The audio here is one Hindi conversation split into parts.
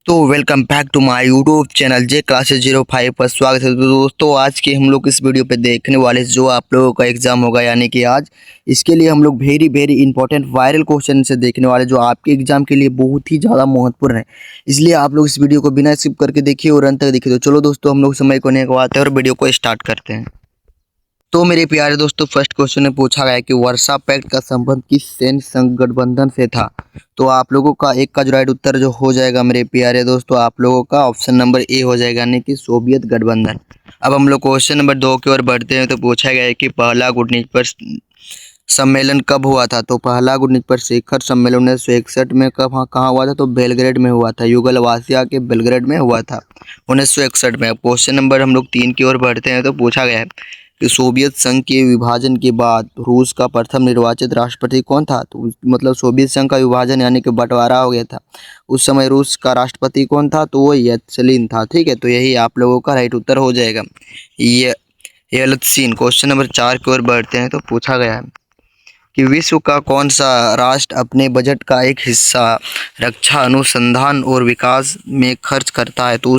तो welcome back to my YouTube channel J classes 05 पर स्वागत है। तो दोस्तों आज के हम लोग इस वीडियो पे देखने वाले जो आप लोगों का एग्जाम होगा यानी कि आज इसके लिए हम लोग वेरी इंपॉर्टेंट वायरल क्वेश्चन से देखने वाले जो आपके एग्जाम के लिए बहुत ही ज़्यादा महत्वपूर्ण है। इसलिए आप लोग इस वीडियो को बिना स्किप करके देखिए और अंत तक देखिए। तो चलो दोस्तों हम लोग समय को नहीं गवाते और वीडियो को स्टार्ट करते हैं। तो मेरे प्यारे दोस्तों फर्स्ट क्वेश्चन में पूछा गया है कि वर्सा पैक्ट का संबंध किस सैन्य संघ गठबंधन से था। तो आप लोगों का एक का जो राइट उत्तर जो हो जाएगा मेरे प्यारे दोस्तों आप लोगों का ऑप्शन नंबर ए हो जाएगा यानी कि सोवियत गठबंधन। अब हम लोग क्वेश्चन नंबर 2 की ओर बढ़ते हैं। तो पूछा गया है कि पहला गुटनीचपर सम्मेलन कब हुआ था। तो पहला गुटनीचपर शिखर सम्मेलन 1961 में कहाँ हुआ था। तो बेलग्रेड में हुआ था, युगोस्लाविया के बेलग्रेड में हुआ था 1961 में। क्वेश्चन नंबर हम लोग 3 की ओर बढ़ते हैं। तो पूछा गया है कि सोवियत संघ के विभाजन के बाद रूस का प्रथम निर्वाचित राष्ट्रपति कौन था। तो मतलब सोवियत संघ का विभाजन यानी कि बंटवारा हो गया था, उस समय रूस का राष्ट्रपति कौन था। तो वो येल्त्सिन था। ठीक है, तो यही आप लोगों का राइट उत्तर हो जाएगा, ये येल्त्सिन। क्वेश्चन नंबर 4 की ओर बढ़ते हैं। तो पूछा गया है कि विश्व का कौन सा राष्ट्र अपने बजट का एक हिस्सा रक्षा अनुसंधान और विकास में खर्च करता है। तो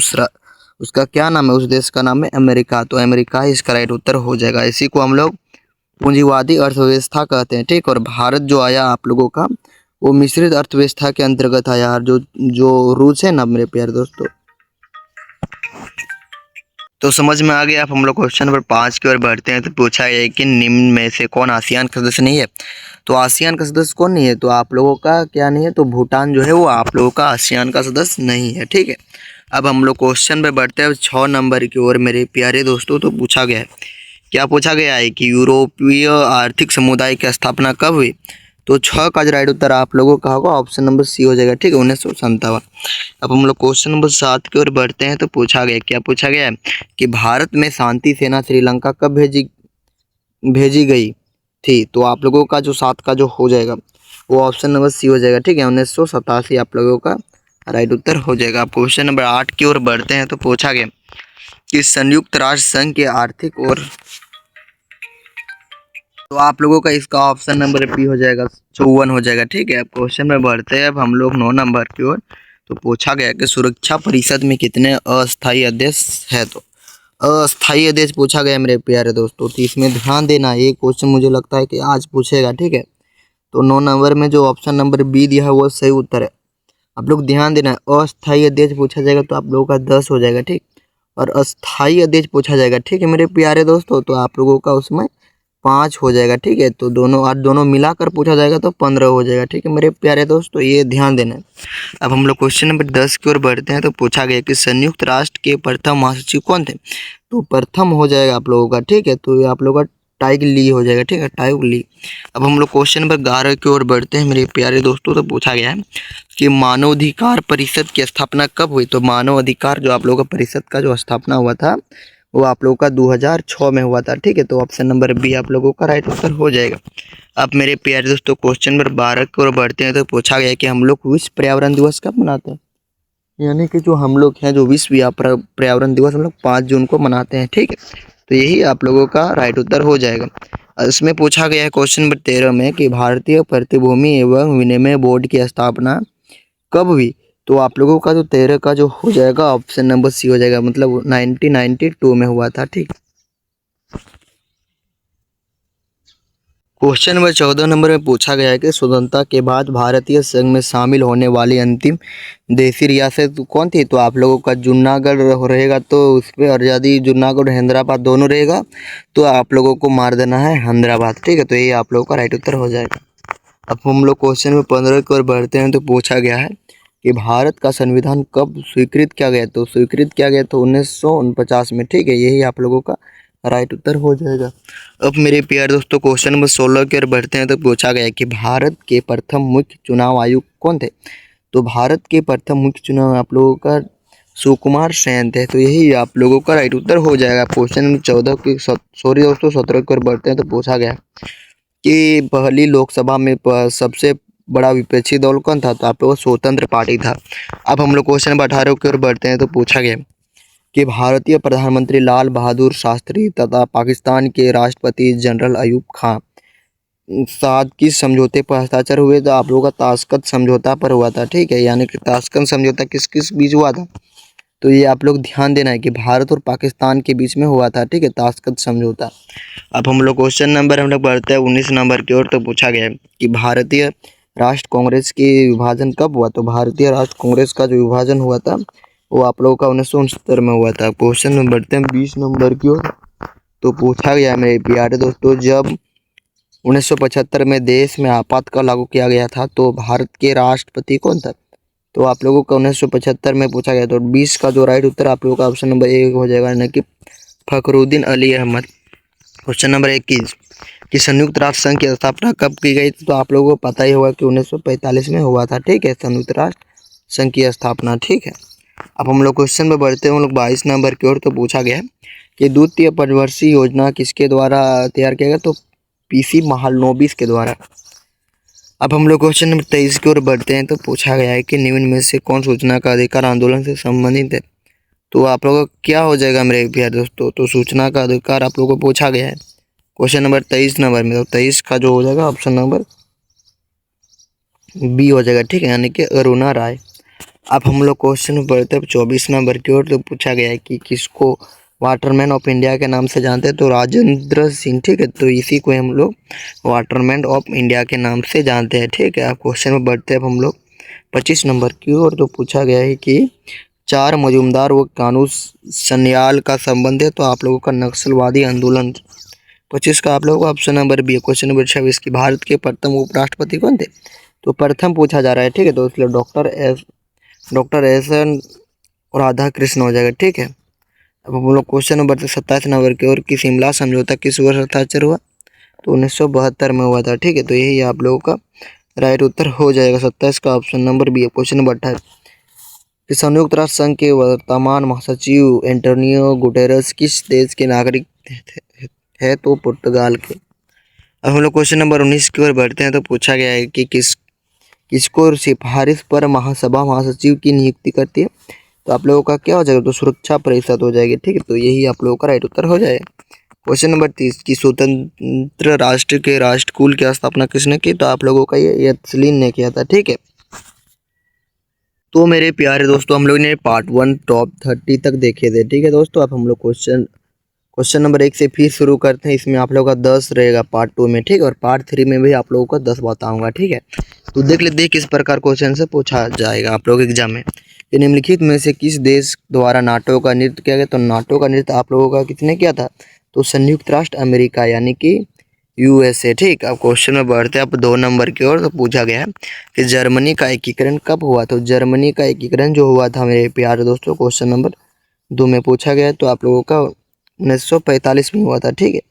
उसका क्या नाम है, उस देश का नाम है अमेरिका। तो अमेरिका ही इसका राइट उत्तर हो जाएगा। इसी को हम लोग पूंजीवादी अर्थव्यवस्था कहते हैं। ठीक, और भारत जो आया आप लोगों का वो मिश्रित अर्थव्यवस्था के अंतर्गत आया। जो जो रूस है ना मेरे प्यारे दोस्तों, तो समझ में आ गया। अब हम लोग क्वेश्चन नंबर 5 की ओर बढ़ते हैं। तो पूछा है कि निम्न में से कौन आसियान का सदस्य नहीं है। तो आसियान का सदस्य कौन नहीं है। तो आप लोगों का क्या नहीं है। तो भूटान जो है वो आप लोगों का आसियान का सदस्य नहीं है। ठीक है, अब हम लोग क्वेश्चन पे बढ़ते हैं 6 नंबर की ओर मेरे प्यारे दोस्तों। तो पूछा गया है, क्या पूछा गया है कि यूरोपीय आर्थिक समुदाय की स्थापना कब हुई। तो 6 का जो राइट उत्तर आप लोगों का होगा ऑप्शन नंबर सी हो जाएगा। ठीक है, 1957। अब हम लोग क्वेश्चन नंबर 7 की ओर बढ़ते हैं। तो पूछा गया, क्या पूछा गया है कि भारत में शांति सेना श्रीलंका कब भेजी गई थी। तो आप लोगों का जो 7 का जो हो जाएगा वो ऑप्शन नंबर सी हो जाएगा। ठीक है, 1987 आप लोगों का राइट उत्तर हो जाएगा। आप क्वेश्चन नंबर 8 की ओर बढ़ते हैं। तो पूछा गया कि संयुक्त राष्ट्र संघ के आर्थिक और, तो आप लोगों का इसका ऑप्शन नंबर बी हो जाएगा, 54 हो जाएगा। ठीक है, अब क्वेश्चन में बढ़ते हैं। अब हम लोग 9 नंबर की ओर। तो पूछा गया कि सुरक्षा परिषद में कितने अस्थायी अध्यक्ष है। तो अस्थायी अध्यक्ष पूछा गया मेरे प्यारे दोस्तों। तो इसमें ध्यान देना, ये क्वेश्चन मुझे लगता है कि आज पूछेगा। ठीक है, तो 9 नंबर में जो ऑप्शन नंबर बी दिया है वो सही उत्तर है। आप लोग ध्यान देना, अस्थायी अध्यक्ष पूछा जाएगा तो आप लोगों का 10 हो जाएगा। ठीक, और अस्थायी अध्यक्ष पूछा जाएगा ठीक है मेरे प्यारे दोस्तों तो आप लोगों का उसमें 5 हो जाएगा। ठीक है, तो दोनों मिलाकर पूछा जाएगा तो 15 हो जाएगा। ठीक है मेरे प्यारे दोस्तों, ये ध्यान देना है। अब हम लोग क्वेश्चन नंबर 10 की ओर बढ़ते हैं। तो पूछा गया कि संयुक्त राष्ट्र के प्रथम महासचिव कौन थे। तो प्रथम हो जाएगा आप लोगों का। ठीक है, तो आप लोगों का टाइग ली हो जाएगा। ठीक है, टाइग ली। अब हम लोग क्वेश्चन नंबर 11 की ओर बढ़ते हैं मेरे प्यारे दोस्तों। तो पूछा गया है कि मानवाधिकार परिषद की स्थापना कब हुई। तो मानव अधिकार जो आप लोगों का परिषद का जो स्थापना हुआ था वो आप लोगों का 2006 में हुआ था। ठीक है, तो ऑप्शन नंबर बी आप लोगों का राइट उत्तर हो जाएगा। अब मेरे प्यारे दोस्तों क्वेश्चन नंबर 12 की ओर बढ़ते हैं। तो पूछा गया कि हम लोग विश्व पर्यावरण दिवस कब मनाते हैं। यानी कि जो हम लोग हैं जो विश्व पर्यावरण दिवस हम लोग 5 जून को मनाते हैं। ठीक है, तो यही आप लोगों का राइट उत्तर हो जाएगा। इसमें पूछा गया है क्वेश्चन नंबर 13 में कि भारतीय प्रतिभूति एवं विनिमय बोर्ड की स्थापना कब हुई। तो आप लोगों का जो 13 का जो हो जाएगा ऑप्शन नंबर सी हो जाएगा, मतलब 1992 में हुआ था। ठीक, क्वेश्चन नंबर 14 नंबर में पूछा गया है कि स्वतंत्रता के बाद भारतीय संघ में शामिल होने वाली अंतिम देशी रियासत कौन थी। तो आप लोगों का जूनागढ़ रहेगा, तो उस पर आज़ादी जूनागढ़ हैदराबाद दोनों रहेगा, तो आप लोगों को मार देना है हैदराबाद। ठीक है, तो ये आप लोगों का राइट उत्तर हो जाएगा। अब हम लोग क्वेश्चन में 15 की ओर बढ़ते हैं। तो पूछा गया है कि भारत का संविधान कब स्वीकृत किया गया। तो स्वीकृत किया गया तो 1949 में। ठीक है, यही आप लोगों का राइट उत्तर हो जाएगा। अब मेरे प्यारे दोस्तों क्वेश्चन नंबर 16 की ओर बढ़ते हैं। तो पूछा गया कि भारत के प्रथम मुख्य चुनाव आयुक्त कौन थे। तो भारत के प्रथम मुख्य चुनाव आप लोगों का सुकुमार सेन थे, तो यही आप लोगों का राइट उत्तर हो जाएगा। क्वेश्चन नंबर 14 की सॉरी दोस्तों 17 की ओर बढ़ते हैं। तो पूछा गया कि पहली लोकसभा में सबसे बड़ा विपक्षी दल कौन था। तो आप लोगों का स्वतंत्र पार्टी था। अब हम लोग क्वेश्चन नंबर 18 की ओर बढ़ते हैं। तो पूछा गया कि भारतीय प्रधानमंत्री लाल बहादुर शास्त्री तथा पाकिस्तान के राष्ट्रपति जनरल अयूब खान साथ किस समझौते पर हस्ताक्षर हुए? तो आप लोगों का ताशकंद समझौता पर हुआ था, ठीक है। यानी कि ताशकंद समझौता किस किस बीच हुआ था? तो ये आप लोग ध्यान देना है कि भारत और पाकिस्तान के बीच में हुआ था, ठीक है, ताशकंद समझौता। अब हम लोग क्वेश्चन नंबर हम लोग बढ़ते हैं 19 नंबर की ओर। तो पूछा गया है कि भारतीय राष्ट्र कांग्रेस की विभाजन कब हुआ? तो भारतीय राष्ट्र कांग्रेस का जो विभाजन हुआ था वो आप लोगों का 1969 में हुआ था। क्वेश्चन में बढ़ते हैं 20 नंबर की ओर। तो पूछा गया मेरे प्यारे दोस्तों, जब 1975 में देश में आपातकाल लागू किया गया था तो भारत के राष्ट्रपति कौन था? तो आप लोगों का 1975 में पूछा गया। तो 20 का जो राइट उत्तर आप लोगों का ऑप्शन नंबर ए हो जाएगा, यानी कि फखरुद्दीन अली अहमद। क्वेश्चन नंबर 21 कि संयुक्त राष्ट्र संघ की स्थापना कब की गई थी? तो आप लोगों को पता ही होगा कि 1945 में हुआ था, ठीक है, संयुक्त राष्ट्र संघ की स्थापना, ठीक है। अब हम लोग क्वेश्चन में बढ़ते हैं हम लोग 22 नंबर की ओर। तो पूछा गया कि द्वितीय पंचवर्षीय योजना किसके द्वारा तैयार किया गया? तो पीसी महालनोबिस के द्वारा। अब हम लोग क्वेश्चन नंबर 23 की ओर बढ़ते हैं। तो पूछा गया है कि निम्न में से कौन सूचना का अधिकार आंदोलन से संबंधित है? तो आप लोगों का क्या हो जाएगा मेरे प्यारे दोस्तों? तो सूचना का अधिकार आप लोगों को पूछा गया है क्वेश्चन नंबर 23 नंबर में। तो 23 का जो हो जाएगा ऑप्शन नंबर बी हो जाएगा, ठीक है, यानी कि अरुणा राय। अब हम लोग क्वेश्चन में बढ़ते हैं 24 नंबर की ओर। तो पूछा गया है कि किसको वाटरमैन ऑफ इंडिया के नाम से जानते हैं? तो राजेंद्र सिंह, ठीक है, तो इसी को हम लोग वाटरमैन ऑफ इंडिया के नाम से जानते हैं, ठीक है। अब क्वेश्चन में बढ़ते हैं अब हम लोग 25 नंबर की ओर। तो पूछा गया है कि चार मजूमदार व कानू सन्याल का संबंध है? तो आप लोगों का नक्सलवादी आंदोलन। 25 का आप लोगों का ऑप्शन नंबर बी है। क्वेश्चन नंबर 26 की भारत के प्रथम उपराष्ट्रपति कौन थे? तो प्रथम पूछा जा रहा है, ठीक है, तो इसलिए doctor S N Radha Krishna हो जाएगा, ठीक है। अब हम लोग क्वेश्चन नंबर 27 नंबर की ओर कि शिमला समझौता किस वर्ष हस्ताक्षर हुआ? तो 1972 में हुआ था, ठीक है, तो यही आप लोगों का राइट उत्तर हो जाएगा। 27 का ऑप्शन नंबर बी है। क्वेश्चन नंबर 28 कि संयुक्त राष्ट्र संघ के वर्तमान महासचिव एंटोनियो गुटेरस किस देश के नागरिक है? तो पुर्तगाल के। अब हम लोग क्वेश्चन नंबर 19 की ओर बढ़ते हैं। तो पूछा गया है कि किसको सिफारिश पर महासभा महासचिव की नियुक्ति करती है? तो आप लोगों का क्या हो जाएगा? तो सुरक्षा परिषद हो जाएगी, ठीक है, तो यही आप लोगों का राइट उत्तर हो जाएगा। क्वेश्चन नंबर 30 की स्वतंत्र राष्ट्र के राष्ट्रकुल की स्थापना किसने की? तो आप लोगों का ये यत्सलिन ने किया था, ठीक है। तो मेरे प्यारे दोस्तों, हम लोग ने पार्ट 1 टॉप 30 तक देखे थे, ठीक है दोस्तों। अब हम लोग क्वेश्चन नंबर 1 से फिर शुरू करते हैं। इसमें आप लोगों का 10 रहेगा पार्ट 2 में, ठीक है, और पार्ट 3 में भी आप लोगों का 10 बताऊंगा, ठीक है। तो देख लेते हैं किस प्रकार क्वेश्चन से पूछा जाएगा आप लोग एग्जाम में। कि निम्नलिखित में से किस देश द्वारा नाटो का नृत्य किया गया? तो नाटो का नृत्य आप लोगों का किसने किया था? तो संयुक्त राष्ट्र अमेरिका, यानी कि यूएसए, ठीक। अब क्वेश्चन में बढ़ते हैं अब 2 नंबर की ओर। तो पूछा गया है कि जर्मनी का एकीकरण कब हुआ? तो जर्मनी का एकीकरण जो हुआ था मेरे प्यारे दोस्तों, क्वेश्चन नंबर 2 में पूछा गया है, तो आप लोगों का 1945 में हुआ था, ठीक है।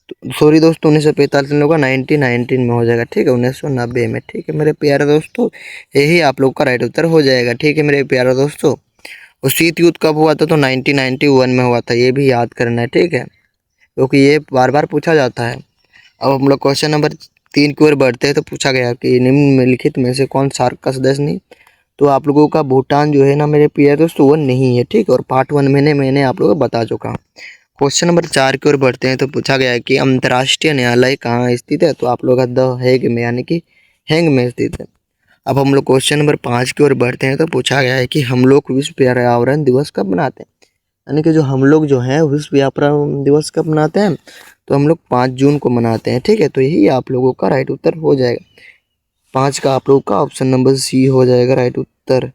तो सॉरी दोस्तों, 1945 में होगा, 1919 में हो जाएगा, ठीक है, 1990 में, ठीक है मेरे प्यारे दोस्तों। यही आप लोग का राइट उत्तर हो जाएगा, ठीक है मेरे प्यारे दोस्तों। और शीत युद्ध कब हुआ था? तो 1991 में हुआ था, ये भी याद करना है, ठीक है, क्योंकि ये बार बार पूछा जाता है। अब हम लोग क्वेश्चन नंबर 3 की ओर बढ़ते हैं। तो पूछा गया कि निम्नलिखित में से कौन सार्क का सदस्य नहीं? तो आप लोगों का भूटान जो है ना मेरे प्यारे दोस्तों, वो नहीं है, ठीक है, और पार्ट 1 में मैंने आप लोगों को बता चुका हूँ। क्वेश्चन नंबर 4 की ओर बढ़ते हैं। तो पूछा गया है कि अंतर्राष्ट्रीय न्यायालय कहाँ स्थित है? तो आप लोग का द हेग में, यानी कि हैंग में स्थित है। अब हम लोग क्वेश्चन नंबर 5 की ओर बढ़ते हैं। तो पूछा गया है कि हम लोग विश्व पर्यावरण दिवस कब मनाते हैं? यानी कि जो हम लोग जो है विश्व पर्यावरण दिवस कब मनाते हैं? तो हम लोग 5 जून को मनाते हैं, ठीक है, तो यही आप लोगों का राइट उत्तर हो जाएगा। 5 का आप लोगों का ऑप्शन नंबर सी हो जाएगा राइट उत्तर।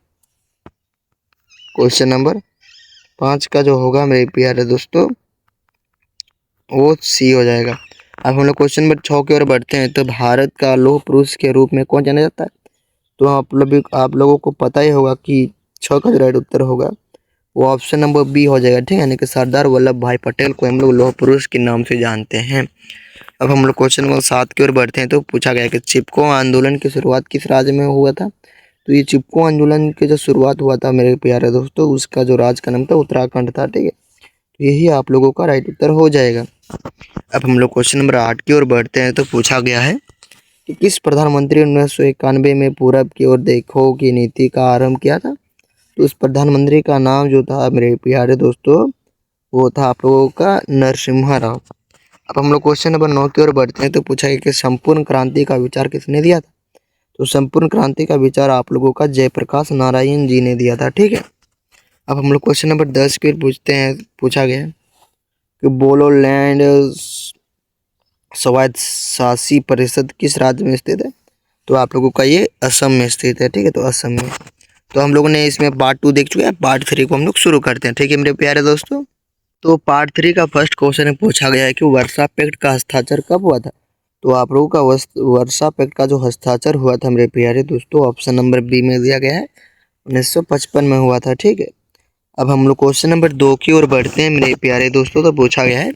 क्वेश्चन नंबर 5 का जो होगा मेरे प्यारे दोस्तों, वो सी हो जाएगा। अब हम लोग क्वेश्चन नंबर 6 की ओर बढ़ते हैं। तो भारत का लौह पुरुष के रूप में कौन जाना जाता है? तो आप लोगों को पता ही होगा कि 6 का जो राइट उत्तर होगा वो ऑप्शन नंबर बी हो जाएगा, ठीक है, यानी कि सरदार वल्लभ भाई पटेल को हम लोग लौह पुरुष के नाम से जानते हैं। अब हम लोग क्वेश्चन नंबर 7 की ओर बढ़ते हैं। तो पूछा गया कि चिपको आंदोलन की शुरुआत किस राज्य में हुआ था? तो ये चिपको आंदोलन की जो शुरुआत हुआ था मेरे प्यारे दोस्तों, उसका जो राज्य का नाम था उत्तराखंड था, ठीक है, तो यही आप लोगों का राइट उत्तर हो जाएगा। अब हम लोग क्वेश्चन नंबर 8 की ओर बढ़ते हैं। तो पूछा गया है कि किस प्रधानमंत्री 1991 में पूरब की ओर देखो की नीति का आरंभ किया था? तो उस प्रधानमंत्री का नाम जो था मेरे प्यारे दोस्तों, वो था आप लोगों का नरसिम्हा राव। अब हम लोग क्वेश्चन नंबर 9 की ओर बढ़ते हैं। तो पूछा गया कि संपूर्ण क्रांति का विचार किसने दिया था? तो संपूर्ण क्रांति का विचार आप लोगों का जयप्रकाश नारायण जी ने दिया था। ठीक है। अब हम लोग क्वेश्चन नंबर 10 की ओर पूछते हैं। पूछा गया है कि बोडोलैंड स्वायत्त शासी परिषद किस राज्य में स्थित है? तो आप लोगों का ये असम में स्थित है। ठीक है, तो असम में। तो हम लोगों ने इसमें पार्ट 2 देख चुके हैं। पार्ट 3 को हम लोग शुरू करते हैं। ठीक है मेरे प्यारे दोस्तों। तो पार्ट 3 का फर्स्ट क्वेश्चन में पूछा गया है कि वर्सा पैक्ट का हस्ताक्षर कब हुआ था? तो आप लोगों का वर्सा पैक्ट का जो हस्ताक्षर हुआ था मेरे प्यारे दोस्तों, ऑप्शन नंबर बी में दिया गया है, 1955 में हुआ था। ठीक है। अब हम लोग क्वेश्चन नंबर 2 की ओर बढ़ते हैं मेरे प्यारे दोस्तों। तो पूछा गया है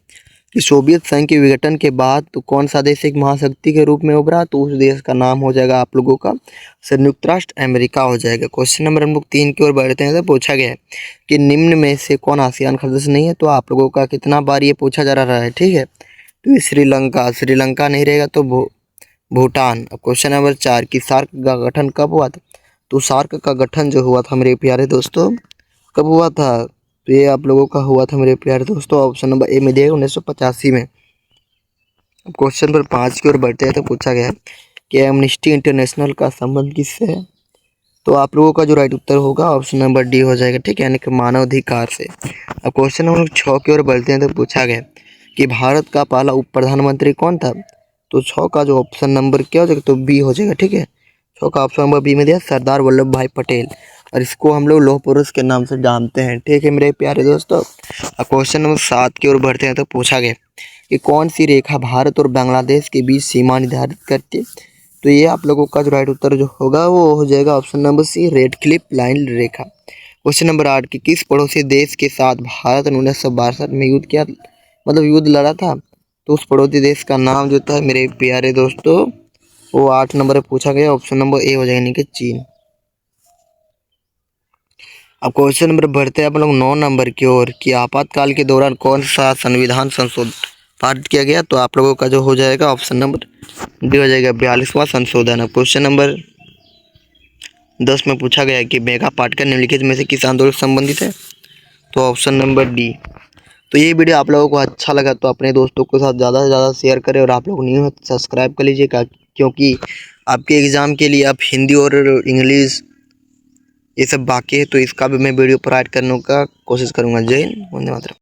कि सोवियत संघ के विघटन के बाद तो कौन सा देश एक महाशक्ति के रूप में उभरा? तो उस देश का नाम हो जाएगा आप लोगों का संयुक्त राष्ट्र अमेरिका हो जाएगा। क्वेश्चन नंबर हम लोग 3 की ओर बढ़ते हैं। तो पूछा गया है कि निम्न में से कौन आसियान का सदस्य नहीं है? तो आप लोगों का कितना बार ये पूछा जा रहा है। ठीक है, तो ये श्रीलंका नहीं रहेगा तो भूटान। अब क्वेश्चन नंबर 4 की सार्क का गठन कब हुआ था? तो सार्क का गठन जो हुआ था मेरे प्यारे दोस्तों, कब हुआ था? तो ये आप लोगों का हुआ था मेरे प्यारे दोस्तों, ऑप्शन नंबर ए में दिया 1985 में। अब क्वेश्चन नंबर 5 की ओर बढ़ते हैं। तो पूछा गया है कि एमनेस्टी इंटरनेशनल का संबंध किससे है? तो आप लोगों का जो राइट उत्तर होगा ऑप्शन नंबर डी हो जाएगा। ठीक है, यानी कि मानवाधिकार से। अब क्वेश्चन नंबर 6 की ओर बढ़ते हैं। तो पूछा गया कि भारत का पहला उप प्रधानमंत्री कौन था? तो 6 का जो ऑप्शन नंबर क्या हो जाएगा? तो बी हो जाएगा। ठीक है, 6 का ऑप्शन नंबर बी में दिया सरदार वल्लभ भाई पटेल, और इसको हम लोग लौह पुरुष के नाम से जानते हैं। ठीक है मेरे प्यारे दोस्तों। अब क्वेश्चन नंबर 7 की ओर बढ़ते हैं। तो पूछा गया कि कौन सी रेखा भारत और बांग्लादेश के बीच सीमा निर्धारित करती है? तो ये आप लोगों का जो राइट उत्तर जो होगा वो हो जाएगा option number C, Radcliffe line रेखा। क्वेश्चन नंबर 8 की किस पड़ोसी देश के साथ भारत ने 1962 में युद्ध किया, मतलब युद्ध लड़ा था? तो उस पड़ोसी देश का नाम जो था मेरे प्यारे दोस्तों वो 8 नंबर पर पूछा गया, ऑप्शन नंबर ए हो जाएगा, यानी कि चीन। अब क्वेश्चन नंबर बढ़ते हैं आप लोग 9 नंबर की ओर कि आपातकाल के दौरान कौन सा संविधान संशोधन पारित किया गया? तो आप लोगों का जो हो जाएगा ऑप्शन नंबर डी हो जाएगा, 42वां संशोधन। अब क्वेश्चन नंबर 10 में पूछा गया कि मेगा पाटकर निम्नलिखित में से किस आंदोलन से संबंधित है? तो ऑप्शन नंबर डी। तो ये वीडियो आप लोगों को अच्छा लगा तो अपने दोस्तों के साथ ज़्यादा से ज़्यादा शेयर करें, और आप लोग न्यू है तो सब्सक्राइब कर लीजिएगा, क्योंकि आपके एग्ज़ाम के लिए अब हिंदी और इंग्लिश ये सब बाकी है, तो इसका भी मैं वीडियो प्रोवाइड करने का कोशिश करूँगा। जय हिंद, वंदे मातरम।